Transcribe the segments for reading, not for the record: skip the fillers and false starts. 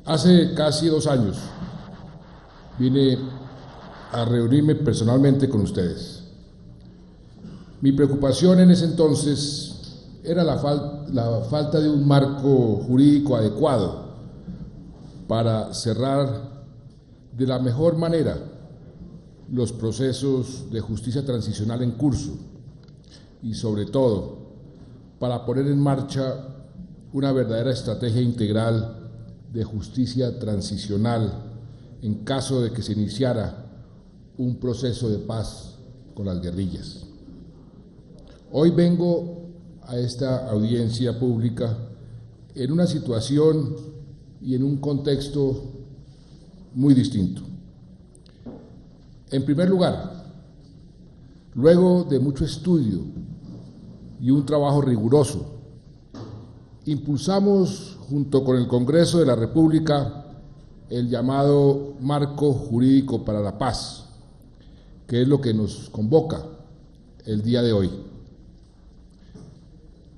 Hace casi 2 años vine a reunirme personalmente con ustedes. Mi preocupación en ese entonces era la falta de un marco jurídico adecuado para cerrar de la mejor manera los procesos de justicia transicional en curso y, sobre todo, para poner en marcha una verdadera estrategia integral de justicia transicional en caso de que se iniciara un proceso de paz con las guerrillas. Hoy vengo a esta audiencia pública en una situación y en un contexto muy distinto. En primer lugar, luego de mucho estudio y un trabajo riguroso, impulsamos junto con el Congreso de la República el llamado Marco Jurídico para la Paz, que es lo que nos convoca el día de hoy.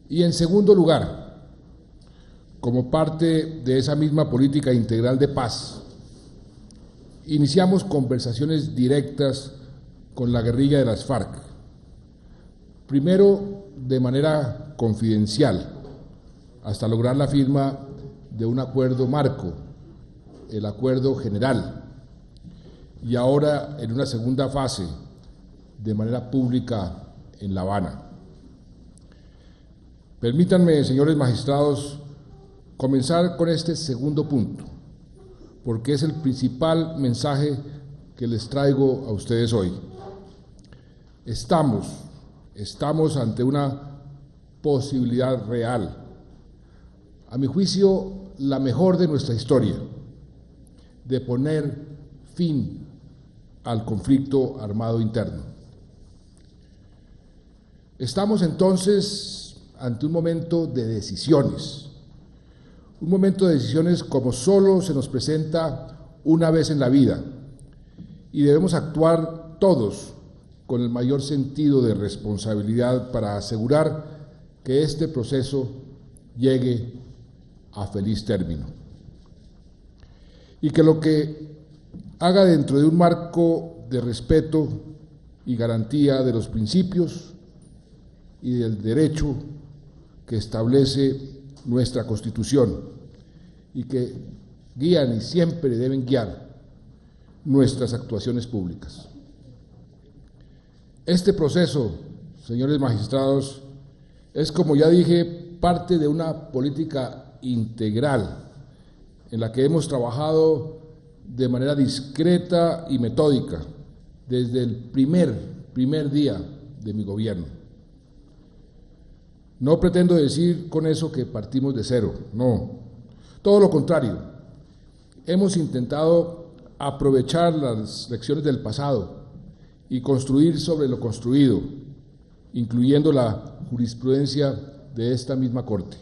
Y en segundo lugar, como parte de esa misma política integral de paz, iniciamos conversaciones directas con la guerrilla de las FARC, primero de manera confidencial, hasta lograr la firma de un acuerdo marco, el acuerdo general, y ahora en una segunda fase, de manera pública en La Habana. Permítanme, señores magistrados, comenzar con este segundo punto, porque es el principal mensaje que les traigo a ustedes hoy. Estamos ante una posibilidad real, a mi juicio, la mejor de nuestra historia, de poner fin al conflicto armado interno. Estamos entonces ante un momento de decisiones, como solo se nos presenta una vez en la vida, y debemos actuar todos con el mayor sentido de responsabilidad para asegurar que este proceso llegue a feliz término. Y que lo que haga dentro de un marco de respeto y garantía de los principios y del derecho que establece nuestra Constitución y que guían y siempre deben guiar nuestras actuaciones públicas. Este proceso, señores magistrados, es, como ya dije, parte de una política integral en la que hemos trabajado de manera discreta y metódica desde el primer día de mi gobierno. No pretendo decir con eso que partimos de cero, no, todo lo contrario. Hemos intentado aprovechar las lecciones del pasado y construir sobre lo construido, incluyendo la jurisprudencia de esta misma Corte.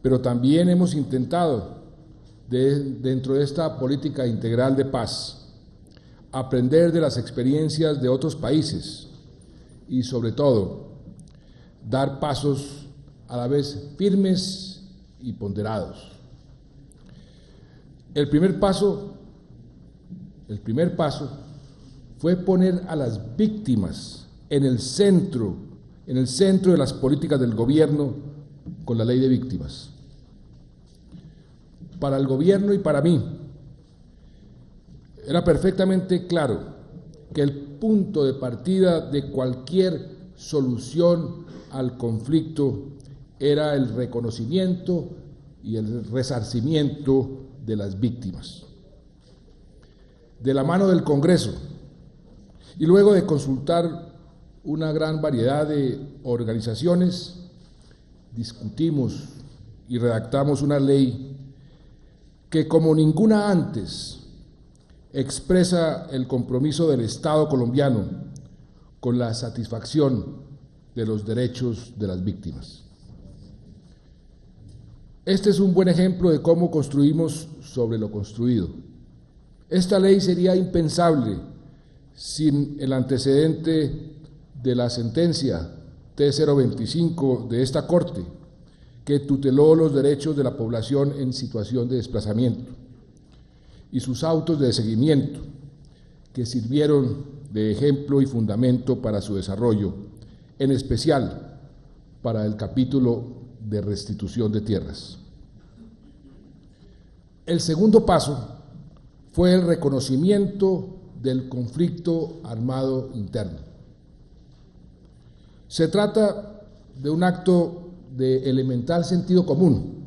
Pero también hemos intentado, dentro de esta política integral de paz, aprender de las experiencias de otros países y, sobre todo, dar pasos a la vez firmes y ponderados. El primer paso fue poner a las víctimas en el centro de las políticas del gobierno con la ley de víctimas. Para el gobierno y para mí era perfectamente claro que el punto de partida de cualquier solución al conflicto era el reconocimiento y el resarcimiento de las víctimas. De la mano del Congreso, y luego de consultar una gran variedad de organizaciones, discutimos y redactamos una ley que, como ninguna antes, expresa el compromiso del Estado colombiano con la satisfacción de los derechos de las víctimas. Este es un buen ejemplo de cómo construimos sobre lo construido. Esta ley sería impensable sin el antecedente de la sentencia T025 de esta Corte, que tuteló los derechos de la población en situación de desplazamiento, y sus autos de seguimiento, que sirvieron de ejemplo y fundamento para su desarrollo, en especial para el capítulo de restitución de tierras. El segundo paso fue el reconocimiento del conflicto armado interno. Se trata de un acto de elemental sentido común,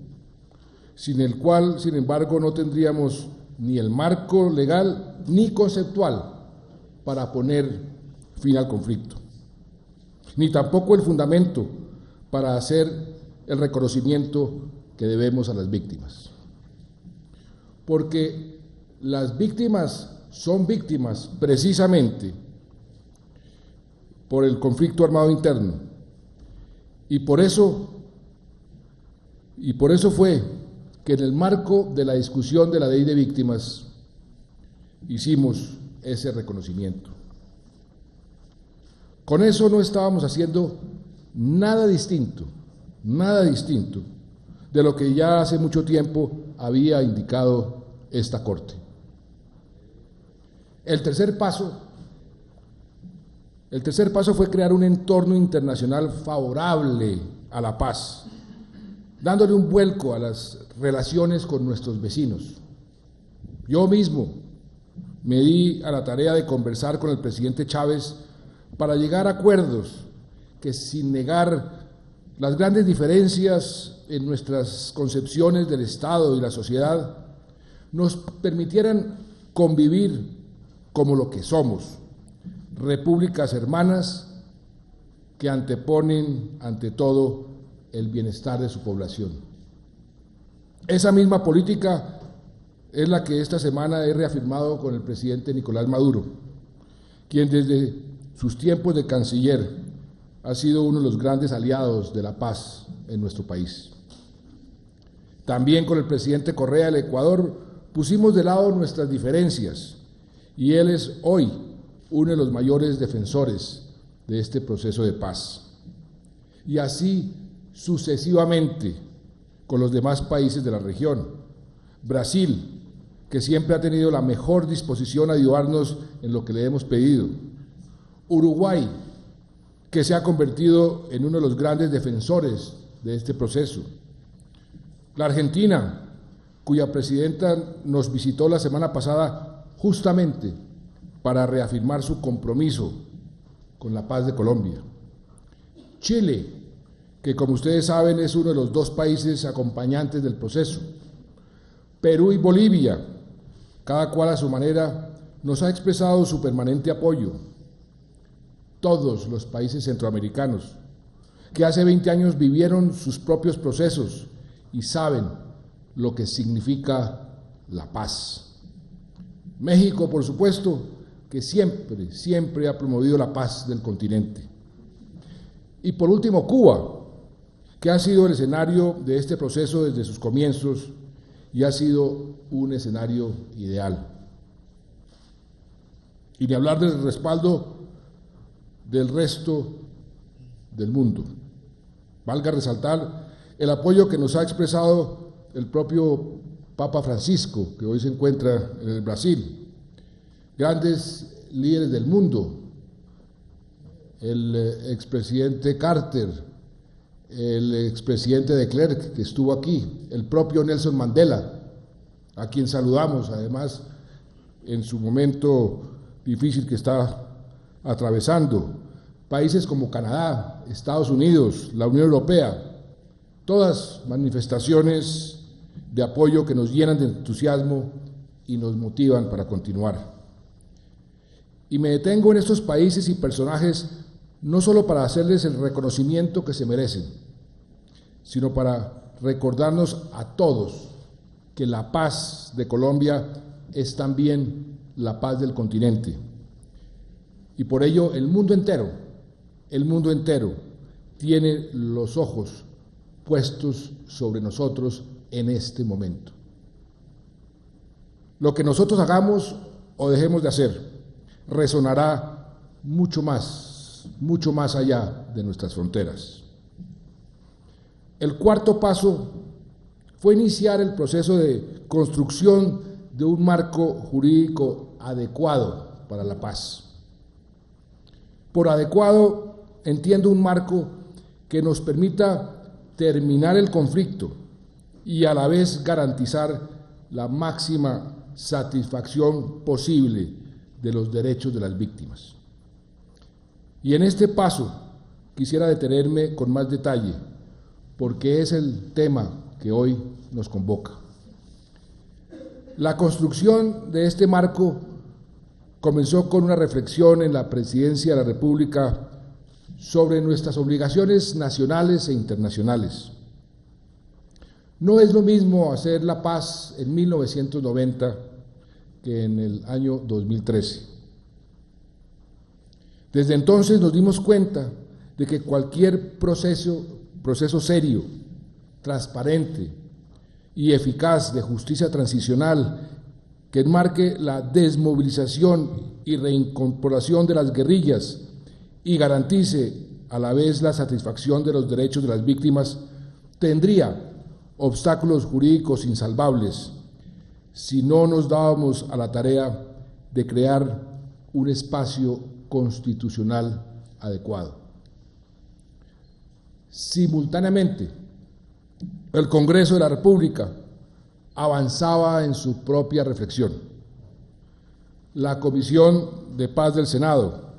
sin el cual, sin embargo, no tendríamos ni el marco legal ni conceptual para poner fin al conflicto, ni tampoco el fundamento para hacer el reconocimiento que debemos a las víctimas. Porque las víctimas son víctimas precisamente por el conflicto armado interno, y por eso fue que en el marco de la discusión de la ley de víctimas hicimos ese reconocimiento. Con eso no estábamos haciendo nada distinto de lo que ya hace mucho tiempo había indicado esta Corte. El tercer paso fue crear un entorno internacional favorable a la paz, dándole un vuelco a las relaciones con nuestros vecinos. Yo mismo me di a la tarea de conversar con el presidente Chávez para llegar a acuerdos que, sin negar las grandes diferencias en nuestras concepciones del Estado y la sociedad, nos permitieran convivir como lo que somos, repúblicas hermanas que anteponen ante todo el bienestar de su población. Esa misma política es la que esta semana he reafirmado con el presidente Nicolás Maduro, quien desde sus tiempos de canciller ha sido uno de los grandes aliados de la paz en nuestro país. También con el presidente Correa del Ecuador pusimos de lado nuestras diferencias, y él es hoy uno de los mayores defensores de este proceso de paz. Y así sucesivamente con los demás países de la región. Brasil, que siempre ha tenido la mejor disposición a ayudarnos en lo que le hemos pedido. Uruguay, que se ha convertido en uno de los grandes defensores de este proceso. La Argentina, cuya presidenta nos visitó la semana pasada justamente para reafirmar su compromiso con la paz de Colombia. Chile, que como ustedes saben es uno de los dos países acompañantes del proceso. Perú y Bolivia, cada cual a su manera, nos ha expresado su permanente apoyo. Todos los países centroamericanos, que hace 20 años vivieron sus propios procesos y saben lo que significa la paz. México, por supuesto, que siempre ha promovido la paz del continente. Y por último, Cuba, que ha sido el escenario de este proceso desde sus comienzos y ha sido un escenario ideal. Y ni hablar del respaldo del resto del mundo. Valga resaltar el apoyo que nos ha expresado el propio Papa Francisco, que hoy se encuentra en el Brasil, grandes líderes del mundo, el expresidente Carter, el expresidente de Klerk, que estuvo aquí, el propio Nelson Mandela, a quien saludamos además en su momento difícil que está atravesando, países como Canadá, Estados Unidos, la Unión Europea, todas manifestaciones de apoyo que nos llenan de entusiasmo y nos motivan para continuar. Y me detengo en estos países y personajes no solo para hacerles el reconocimiento que se merecen, sino para recordarnos a todos que la paz de Colombia es también la paz del continente. Y por ello el mundo entero tiene los ojos puestos sobre nosotros en este momento. Lo que nosotros hagamos o dejemos de hacer resonará mucho más allá de nuestras fronteras. El cuarto paso fue iniciar el proceso de construcción de un marco jurídico adecuado para la paz. Por adecuado entiendo un marco que nos permita terminar el conflicto y a la vez garantizar la máxima satisfacción posible de los derechos de las víctimas. Y en este paso quisiera detenerme con más detalle, porque es el tema que hoy nos convoca. La construcción de este marco comenzó con una reflexión en la Presidencia de la República sobre nuestras obligaciones nacionales e internacionales. No es lo mismo hacer la paz en 1990 que en el año 2013. Desde entonces nos dimos cuenta de que cualquier proceso serio, transparente y eficaz de justicia transicional que enmarque la desmovilización y reincorporación de las guerrillas y garantice a la vez la satisfacción de los derechos de las víctimas, tendría obstáculos jurídicos insalvables si no nos dábamos a la tarea de crear un espacio constitucional adecuado. Simultáneamente, el Congreso de la República avanzaba en su propia reflexión. La Comisión de Paz del Senado,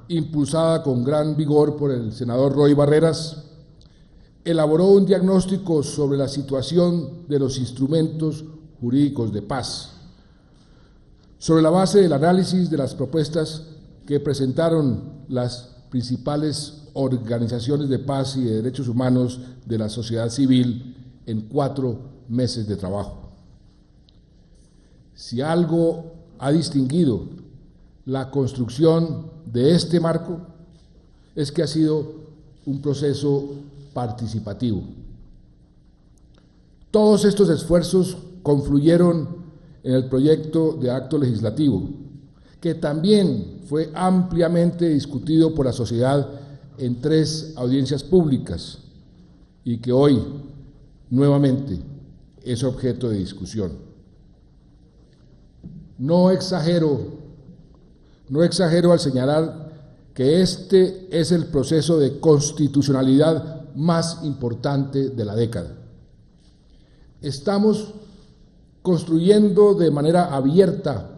impulsada con gran vigor por el senador Roy Barreras, elaboró un diagnóstico sobre la situación de los instrumentos jurídicos de paz, sobre la base del análisis de las propuestas que presentaron las principales organizaciones de paz y de derechos humanos de la sociedad civil en 4 meses de trabajo. Si algo ha distinguido la construcción de este marco, es que ha sido un proceso participativo. Todos estos esfuerzos confluyeron en el proyecto de acto legislativo, que también fue ampliamente discutido por la sociedad en 3 audiencias públicas y que hoy nuevamente es objeto de discusión. No exagero al señalar que este es el proceso de constitucionalidad más importante de la década. Estamos construyendo de manera abierta,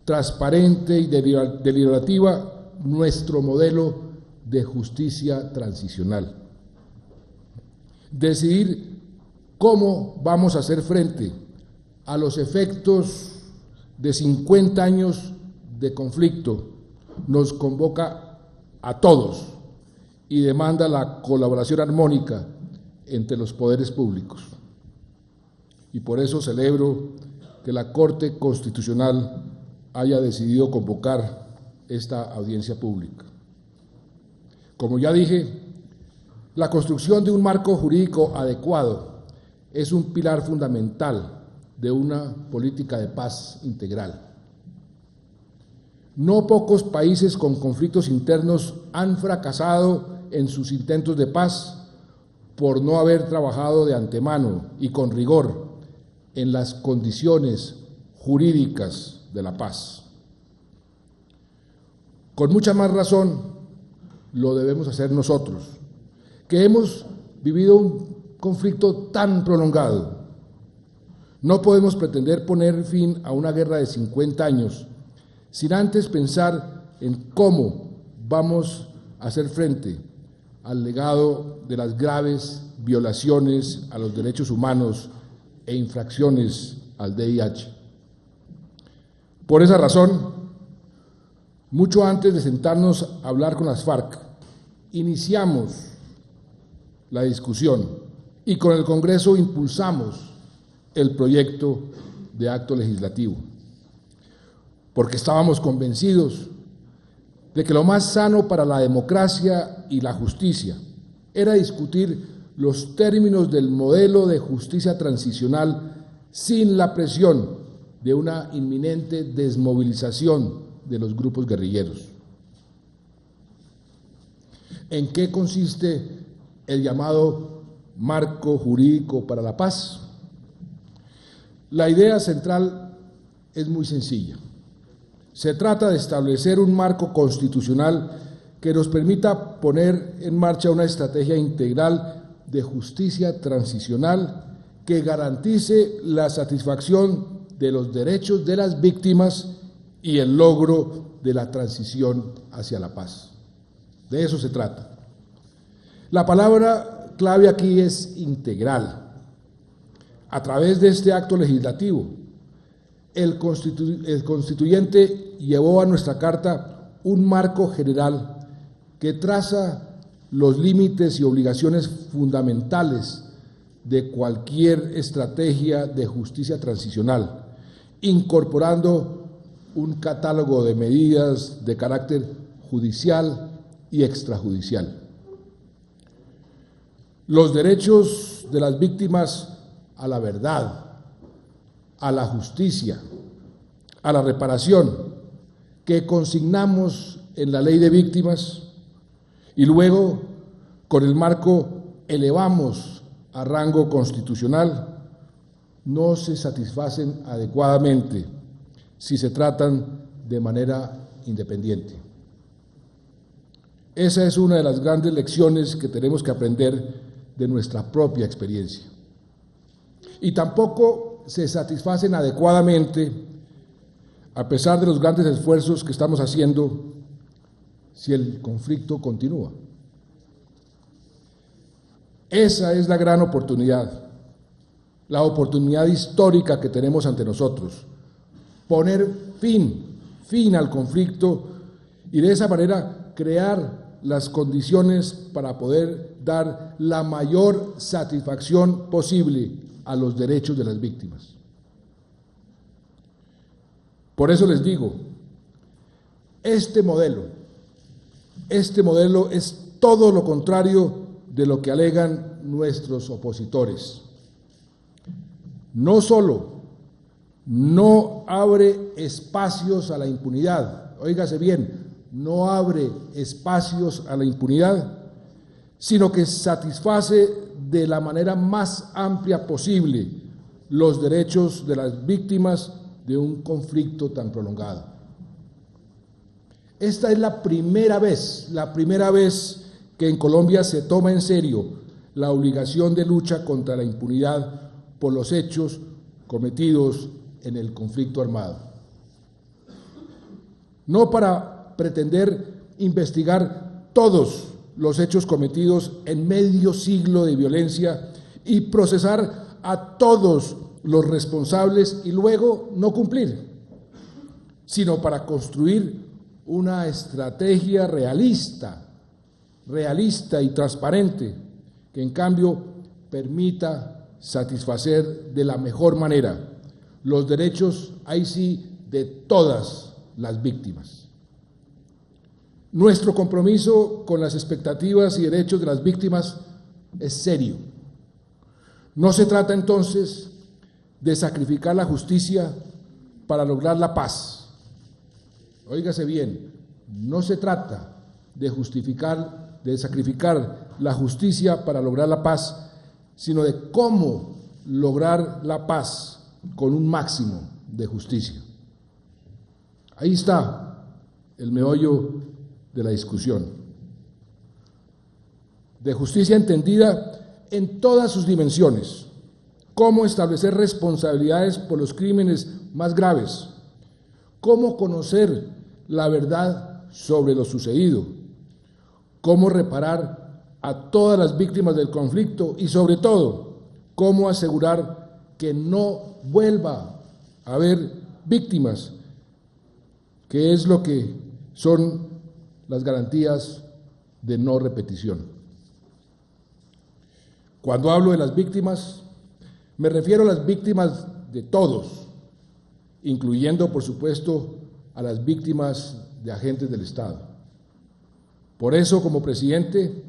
transparente y deliberativa nuestro modelo de justicia transicional. Decidir cómo vamos a hacer frente a los efectos de 50 años de conflicto nos convoca a todos y demanda la colaboración armónica entre los poderes públicos. Y por eso celebro que la Corte Constitucional haya decidido convocar esta audiencia pública. Como ya dije, la construcción de un marco jurídico adecuado es un pilar fundamental de una política de paz integral. No pocos países con conflictos internos han fracasado en sus intentos de paz por no haber trabajado de antemano y con rigor en las condiciones jurídicas de la paz. Con mucha más razón lo debemos hacer nosotros, que hemos vivido un conflicto tan prolongado. No podemos pretender poner fin a una guerra de 50 años sin antes pensar en cómo vamos a hacer frente al legado de las graves violaciones a los derechos humanos e infracciones al DIH. Por esa razón, mucho antes de sentarnos a hablar con las FARC, iniciamos la discusión y con el Congreso impulsamos el proyecto de acto legislativo, porque estábamos convencidos de que lo más sano para la democracia y la justicia era discutir los términos del modelo de justicia transicional sin la presión de una inminente desmovilización de los grupos guerrilleros. ¿En qué consiste el llamado marco jurídico para la paz? La idea central es muy sencilla. Se trata de establecer un marco constitucional que nos permita poner en marcha una estrategia integral de justicia transicional que garantice la satisfacción de los derechos de las víctimas y el logro de la transición hacia la paz. De eso se trata. La palabra clave aquí es integral. A través de este acto legislativo, el constituyente llevó a nuestra Carta un marco general que traza los límites y obligaciones fundamentales de cualquier estrategia de justicia transicional, incorporando un catálogo de medidas de carácter judicial y extrajudicial. Los derechos de las víctimas a la verdad, a la justicia, a la reparación, que consignamos en la Ley de Víctimas y luego con el marco elevamos a rango constitucional, no se satisfacen adecuadamente si se tratan de manera independiente. Esa es una de las grandes lecciones que tenemos que aprender de nuestra propia experiencia. Y tampoco se satisfacen adecuadamente, a pesar de los grandes esfuerzos que estamos haciendo, si el conflicto continúa. Esa es la gran oportunidad, la oportunidad histórica que tenemos ante nosotros, poner fin al conflicto y de esa manera crear las condiciones para poder dar la mayor satisfacción posible a los derechos de las víctimas. Por eso les digo, este modelo es todo lo contrario de lo que alegan nuestros opositores. No solo no abre espacios a la impunidad, óigase bien, no abre espacios a la impunidad, sino que satisface de la manera más amplia posible los derechos de las víctimas de un conflicto tan prolongado. Esta es la primera vez que en Colombia se toma en serio la obligación de lucha contra la impunidad por los hechos cometidos en el conflicto armado. No para pretender investigar todos los hechos cometidos en medio siglo de violencia y procesar a todos los responsables y luego no cumplir, sino para construir una estrategia realista y transparente que en cambio permita satisfacer de la mejor manera los derechos, ahí sí, de todas las víctimas. Nuestro compromiso con las expectativas y derechos de las víctimas es serio. No se trata entonces de sacrificar la justicia para lograr la paz. Óigase bien, no se trata de sacrificar la justicia para lograr la paz, sino de cómo lograr la paz con un máximo de justicia. Ahí está el meollo de la discusión. De justicia entendida en todas sus dimensiones. Cómo establecer responsabilidades por los crímenes más graves. Cómo conocer la verdad sobre lo sucedido. Cómo reparar a todas las víctimas del conflicto y sobre todo, cómo asegurar que no vuelva a haber víctimas, que es lo que son las garantías de no repetición. Cuando hablo de las víctimas, me refiero a las víctimas de todos, incluyendo, por supuesto, a las víctimas de agentes del Estado. Por eso, como presidente,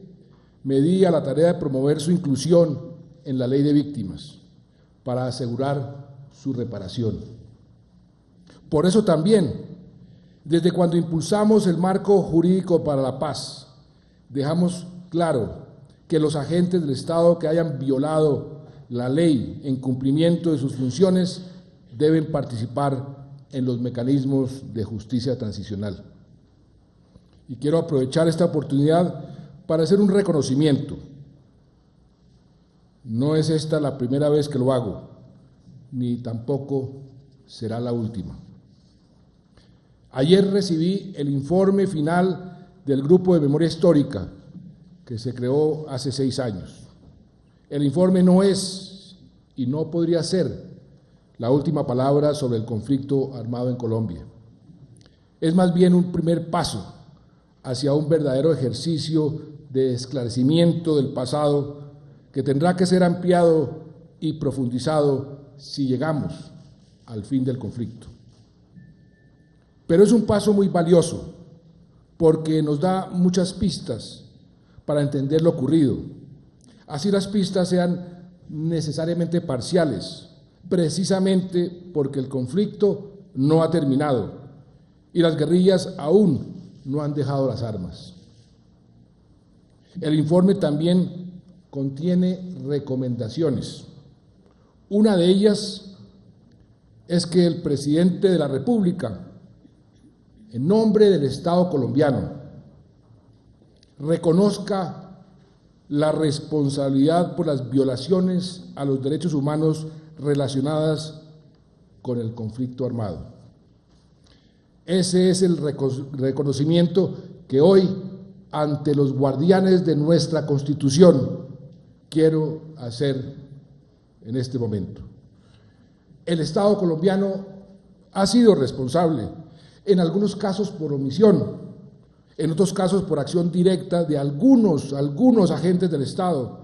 me di a la tarea de promover su inclusión en la Ley de Víctimas, para asegurar su reparación. Por eso también, desde cuando impulsamos el marco jurídico para la paz, dejamos claro que los agentes del Estado que hayan violado la ley en cumplimiento de sus funciones deben participar en los mecanismos de justicia transicional. Y quiero aprovechar esta oportunidad para hacer un reconocimiento. No es esta la primera vez que lo hago, ni tampoco será la última. Ayer recibí el informe final del Grupo de Memoria Histórica, que se creó hace 6 años. El informe no es y no podría ser la última palabra sobre el conflicto armado en Colombia. Es más bien un primer paso hacia un verdadero ejercicio de esclarecimiento del pasado que tendrá que ser ampliado y profundizado si llegamos al fin del conflicto. Pero es un paso muy valioso porque nos da muchas pistas para entender lo ocurrido. Así las pistas sean necesariamente parciales, precisamente porque el conflicto no ha terminado y las guerrillas aún no han dejado las armas. El informe también contiene recomendaciones. Una de ellas es que el presidente de la República, en nombre del Estado colombiano, reconozca la responsabilidad por las violaciones a los derechos humanos relacionadas con el conflicto armado. Ese es el reconocimiento que hoy, ante los guardianes de nuestra Constitución, quiero hacer en este momento. El Estado colombiano ha sido responsable, en algunos casos por omisión, en otros casos por acción directa de algunos agentes del Estado,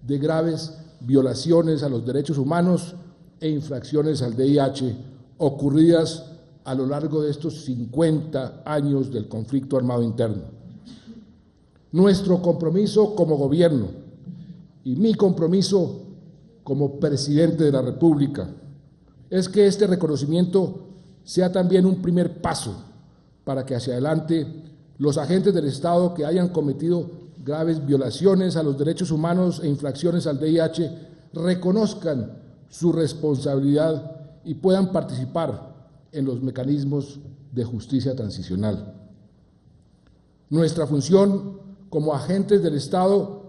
de graves violaciones a los derechos humanos e infracciones al DIH ocurridas a lo largo de estos 50 años del conflicto armado interno. Nuestro compromiso como gobierno y mi compromiso como presidente de la República es que este reconocimiento sea también un primer paso para que hacia adelante los agentes del Estado que hayan cometido graves violaciones a los derechos humanos e infracciones al DIH reconozcan su responsabilidad y puedan participar en los mecanismos de justicia transicional. Nuestra función como agentes del Estado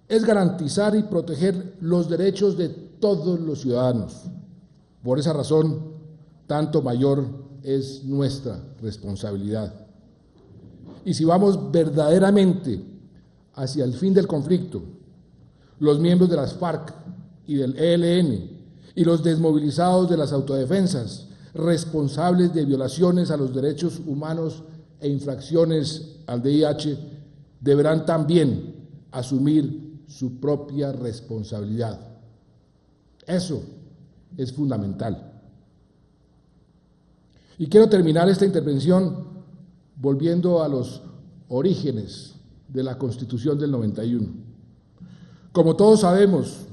es garantizar y proteger los derechos de todos los ciudadanos. Por esa razón, tanto mayor es nuestra responsabilidad. Y si vamos verdaderamente hacia el fin del conflicto, los miembros de las FARC y del ELN y los desmovilizados de las autodefensas, responsables de violaciones a los derechos humanos e infracciones al DIH, deberán también asumir su propia responsabilidad. Eso es fundamental. Y quiero terminar esta intervención volviendo a los orígenes de la Constitución del 91. Como todos sabemos,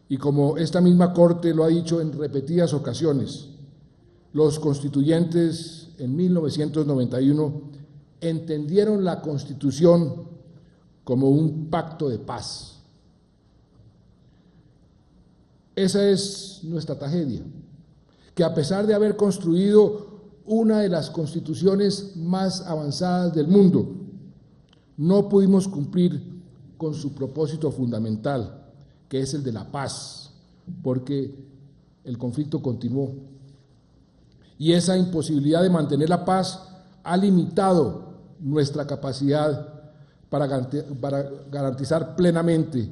y como esta misma Corte lo ha dicho en repetidas ocasiones, los constituyentes en 1991 entendieron la Constitución como un pacto de paz. Esa es nuestra tragedia, que a pesar de haber construido una de las constituciones más avanzadas del mundo, no pudimos cumplir con su propósito fundamental, que es el de la paz, porque el conflicto continuó. Y esa imposibilidad de mantener la paz ha limitado nuestra capacidad para garantizar plenamente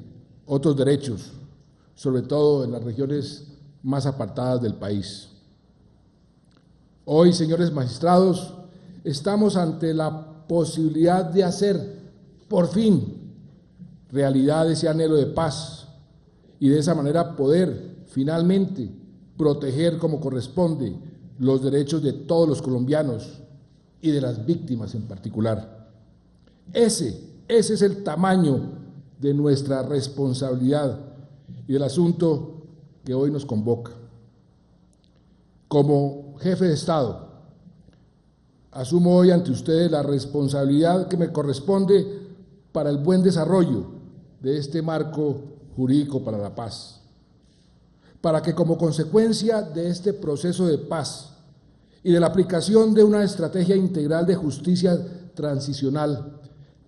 otros derechos, sobre todo en las regiones más apartadas del país. Hoy, señores magistrados, estamos ante la posibilidad de hacer, por fin, realidad ese anhelo de paz y de esa manera poder, finalmente, proteger como corresponde los derechos de todos los colombianos y de las víctimas en particular. Ese es el tamaño de nuestra responsabilidad y del asunto que hoy nos convoca. Como jefe de Estado, asumo hoy ante ustedes la responsabilidad que me corresponde para el buen desarrollo de este marco jurídico para la paz, para que como consecuencia de este proceso de paz y de la aplicación de una estrategia integral de justicia transicional,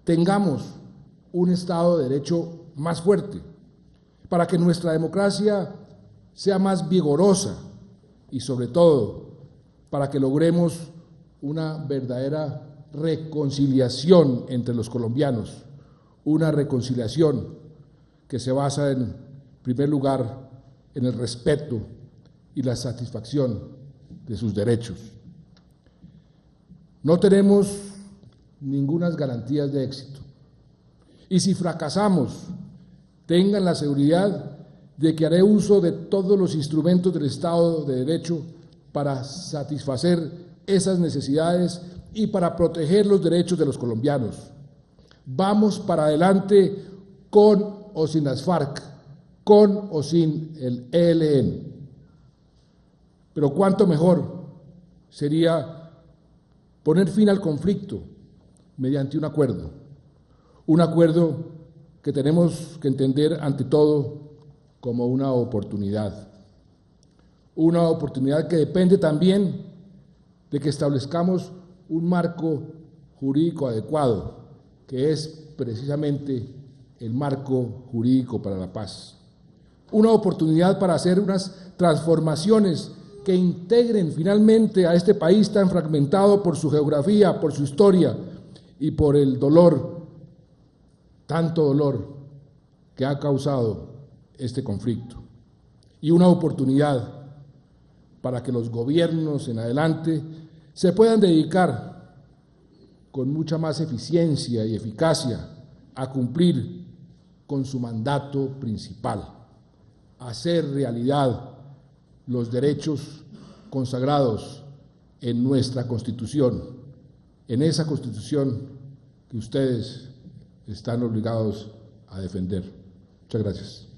tengamos un Estado de Derecho más fuerte, para que nuestra democracia sea más vigorosa y sobre todo para que logremos una verdadera reconciliación entre los colombianos, una reconciliación que se basa en primer lugar en el respeto y la satisfacción de sus derechos. No tenemos ninguna garantías de éxito y si fracasamos, tengan la seguridad de que haré uso de todos los instrumentos del Estado de Derecho para satisfacer esas necesidades y para proteger los derechos de los colombianos. Vamos para adelante con o sin las FARC, con o sin el ELN. Pero cuánto mejor sería poner fin al conflicto mediante un acuerdo que tenemos que entender ante todo como una oportunidad que depende también de que establezcamos un marco jurídico adecuado, que es precisamente el marco jurídico para la paz. Una oportunidad para hacer unas transformaciones que integren finalmente a este país tan fragmentado por su geografía, por su historia y por el dolor, tanto dolor que ha causado este conflicto. Y una oportunidad para que los gobiernos en adelante se puedan dedicar con mucha más eficiencia y eficacia a cumplir con su mandato principal, hacer realidad los derechos consagrados en nuestra Constitución, en esa Constitución que ustedes están obligados a defender. Muchas gracias.